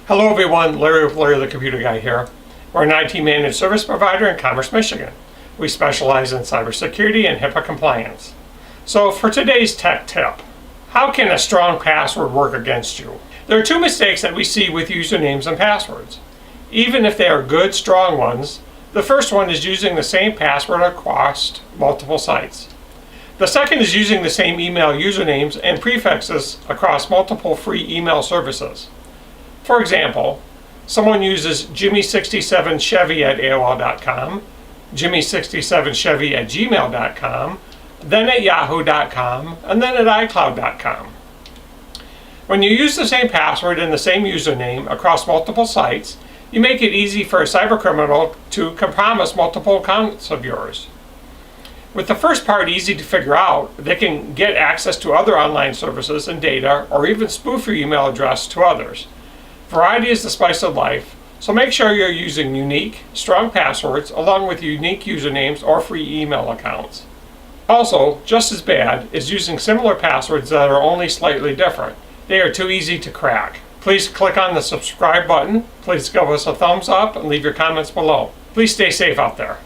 Hello everyone, Larry with Larry the Computer Guy here. We're an IT managed service provider in Commerce, Michigan. We specialize in cybersecurity and HIPAA compliance. So for today's tech tip, how can a strong password work against you? There are two mistakes that we see with usernames and passwords. Even if they are good, strong ones, the first one is using the same password across multiple sites. The second is using the same email usernames and prefixes across multiple free email services. For example, someone uses Jimmy67Chevy at AOL.com, Jimmy67Chevy at gmail.com, then at yahoo.com, and then at iCloud.com. When you use the same password and the same username across multiple sites, you make it easy for a cybercriminal to compromise multiple accounts of yours. With the first part easy to figure out, they can get access to other online services and data, or even spoof your email address to others. Variety is the spice of life, so make sure you're using unique, strong passwords along with unique usernames or free email accounts. Also, just as bad is using similar passwords that are only slightly different. They are too easy to crack. Please click on the subscribe button, please give us a thumbs up, and leave your comments below. Please stay safe out there.